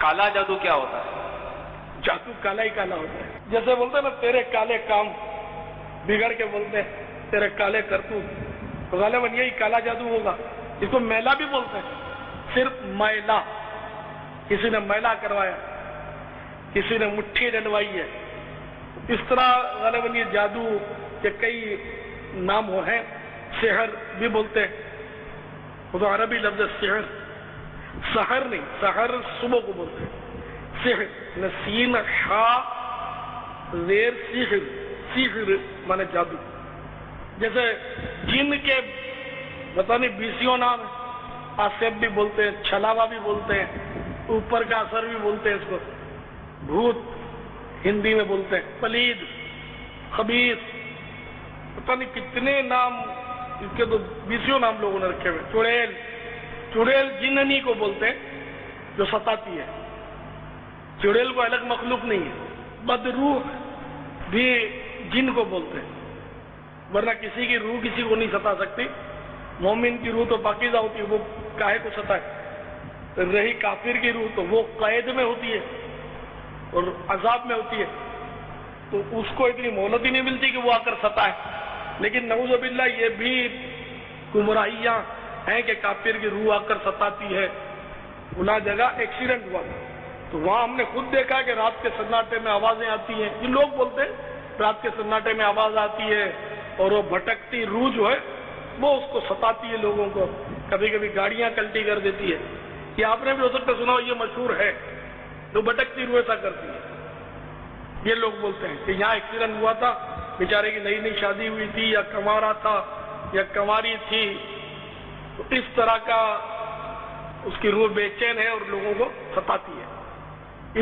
کالا جادو کیا ہوتا ہے؟ جادو کالا ہی کالا ہوتا ہے. جیسے بولتے ہیں نا تیرے کالے کام بگڑ کے بولتے ہیں تیرے کالے کرتوت، تو غالباً یہی کالا جادو ہوگا. اس کو میلا بھی بولتے ہیں، صرف میلا. کسی نے میلا کروایا، کسی نے مٹھی ڈلوائی ہے. اس طرح غالباً یہ جادو کے کئی نام ہیں. سحر بھی بولتے ہیں، وہ تو عربی لفظ ہے سحر. سحر نہیں، سحر صبح کو بولتے ہیں. سحر سین شا زیر سحر، سحر مانے جادو. جیسے جن کے پتہ نہیں 20 نام ہیں. آصف بھی بولتے ہیں، چھلاوا بھی بولتے ہیں، اوپر کا اثر بھی بولتے ہیں اس کو. بھوت ہندی میں بولتے ہیں، پلید، خبیث، پتہ نہیں کتنے نام اس کے تو 20 نام لوگوں نے رکھے ہوئے. چڑیل، چڑیل جننی کو بولتے ہیں جو ستاتی ہے. چڑیل کو الگ مخلوق نہیں ہے. بدروح بھی جن کو بولتے ہیں، ورنہ کسی کی روح کسی کو نہیں ستا سکتی. مومن کی روح تو پاکیزہ ہوتی ہے، وہ کاہے کو ستائے. رہی کافر کی روح تو وہ قید میں ہوتی ہے اور عذاب میں ہوتی ہے، تو اس کو اتنی مہلت ہی نہیں ملتی کہ وہ آ کر ستائے. لیکن نعوذ باللہ یہ بھی گمراہیاں ہیں کہ کافر کی روح آ کر ستاتی ہے. فلاں جگہ ایکسیڈنٹ ہوا تھا تو وہاں ہم نے خود دیکھا کہ رات کے سناٹے میں آوازیں آتی ہیں. یہ لوگ بولتے ہیں رات کے سناٹے میں آواز آتی ہے اور وہ بھٹکتی روح جو ہے وہ اس کو ستاتی ہے لوگوں کو. کبھی کبھی گاڑیاں کلٹی کر دیتی ہے. یہ آپ نے بھی ہو سکتا سنا ہو، یہ مشہور ہے. جو بھٹکتی روح ایسا کرتی ہے. یہ لوگ بولتے ہیں کہ یہاں ایکسیڈنٹ ہوا تھا، بیچارے کی نئی نئی شادی ہوئی تھی یا کنوارا تھا یا کنواری تھی، تو اس طرح کا اس کی روح بے چین ہے اور لوگوں کو ستاتی ہے.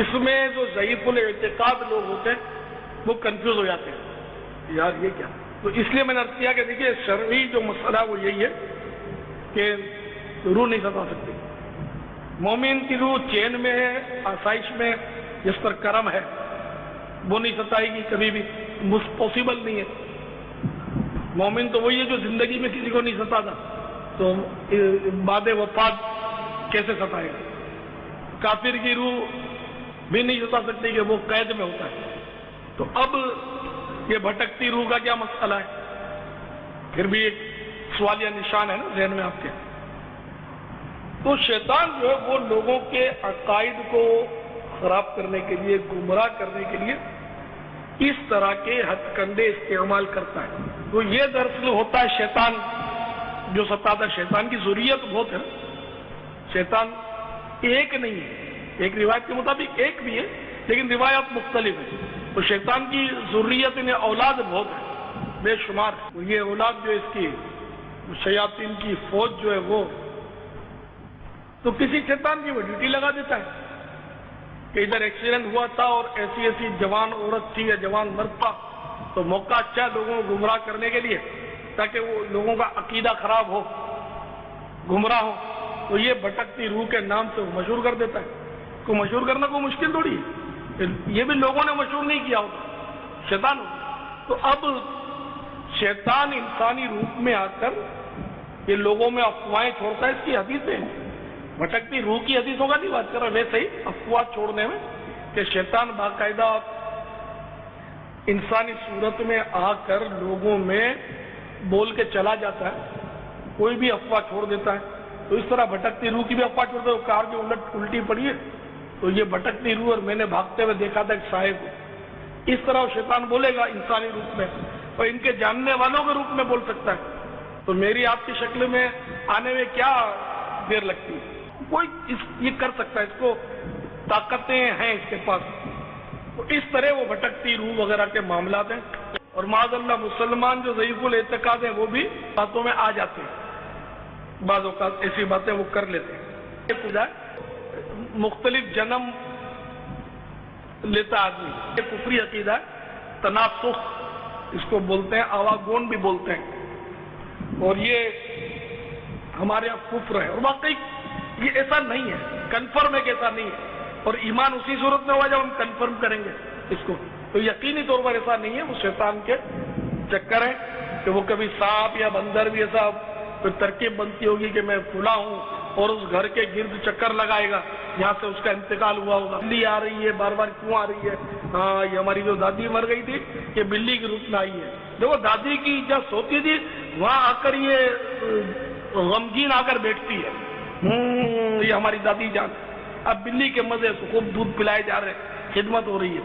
اس میں جو ضعیف الاعتقاد لوگ ہوتے ہیں وہ کنفیوز ہو جاتے ہیں، یار یہ کیا. تو اس لیے میں نے عرض کیا کہ دیکھیے شرعی جو مسئلہ وہ یہی ہے کہ روح نہیں ستا سکتی. مومن کی روح چین میں ہے، آسائش میں، جس پر کرم ہے وہ نہیں ستائے گی کبھی بھی. پاسبل نہیں ہے. مومن تو وہی ہے جو زندگی میں کسی کو نہیں ستاتا، تو بعد وفات کیسے ستائے گا. کافر کی روح بھی نہیں ستا سکتی کہ وہ قید میں ہوتا ہے. تو اب یہ بھٹکتی روح کا کیا مسئلہ ہے؟ پھر بھی ایک سوال یا نشان ہے نا ذہن میں آپ کے. تو شیطان جو ہے وہ لوگوں کے عقائد کو خراب کرنے کے لیے، گمراہ کرنے کے لیے اس طرح کے ہتھ کنڈے استعمال کرتا ہے. تو یہ دراصل ہوتا ہے شیطان جو ستاتا ہے. شیطان کی ذریت بہت ہے. شیطان ایک نہیں ہے. ایک روایت کے مطابق ایک بھی ہے لیکن روایات مختلف ہیں. تو شیطان کی ذریت انہیں اولاد بہت ہے، بے شمار. یہ اولاد جو اس کی شیاطین کی فوج جو ہے وہ تو کسی شیطان کی وہ ڈیوٹی لگا دیتا ہے کہ ادھر ایکسیڈنٹ ہوا تھا اور ایسی ایسی جوان عورت تھی یا جوان مرد تھا، تو موقع اچھا لوگوں کو گمراہ کرنے کے لیے تاکہ وہ لوگوں کا عقیدہ خراب ہو، گمراہ ہو. تو یہ بھٹکتی روح کے نام سے وہ مشہور کر دیتا ہے. کو مشہور کرنا کوئی مشکل تھوڑی ہے. یہ بھی لوگوں نے مشہور نہیں کیا ہوتا، شیطان ہوتا. تو اب شیطان انسانی روپ میں آ کر یہ لوگوں میں افواہیں چھوڑتا ہے. اس کی حدیثیں ہیں، بھٹکتی روح کی حدیثوں کا نہیں بات کر رہا، ویسے ہی افواہ چھوڑنے میں کہ شیطان باقاعدہ انسانی صورت میں آ کر لوگوں میں بول کے چلا جاتا ہے، کوئی بھی افواہ چھوڑ دیتا ہے. تو اس طرح بھٹکتی روح کی بھی افواہ چھوڑ دو. کار جو الٹی پڑی ہے تو یہ بھٹکتی روح اور میں نے بھاگتے ہوئے دیکھا تھا ایک سائے کو. اس طرح شیطان بولے گا انسانی روپ میں اور ان کے جاننے والوں کے روپ میں بول سکتا ہے. تو میری آپ کی شکل میں آنے میں کیا دیر لگتی ہے؟ کوئی یہ کر سکتا ہے، اس کو طاقتیں ہیں اس کے پاس. تو اس طرح وہ بھٹکتی روح وغیرہ کے معاملات ہیں. اور معاذ اللہ مسلمان جو ضعیف الاعتقاد ہیں وہ بھی باتوں میں آ جاتے ہیں. بعض اوقات ایسی باتیں وہ کر لیتے ہیں. مختلف جنم لیتا آدمی، یہ کفری عقیدہ ہے. تناسخ اس کو بولتے ہیں، آواگون بھی بولتے ہیں. اور یہ ہمارے یہاں کفر ہے. اور واقعی یہ ایسا نہیں ہے، کنفرم ہے کہ ایسا نہیں ہے. اور ایمان اسی صورت میں ہوا جب ہم کنفرم کریں گے اس کو. تو یقینی طور پر ایسا نہیں ہے. وہ شیطان کے چکر ہیں کہ وہ کبھی سانپ یا بندر بھی ایسا کوئی ترکیب بنتی ہوگی کہ میں فلاں ہوں اور اس گھر کے گرد چکر لگائے گا یہاں سے اس کا انتقال ہوا ہوگا. بلی آ رہی ہے بار بار کیوں آ رہی ہے؟ ہاں یہ ہماری جو دادی مر گئی تھی یہ بلی کے روپ میں آئی ہے. دیکھو دادی کی جب سوتی تھی وہاں آ کر یہ غمگین آ کر بیٹھتی ہے. یہ ہماری دادی جان. اب بلی کے مزے سے خوب دودھ پلائے جا رہے ہیں, خدمت ہو رہی ہے.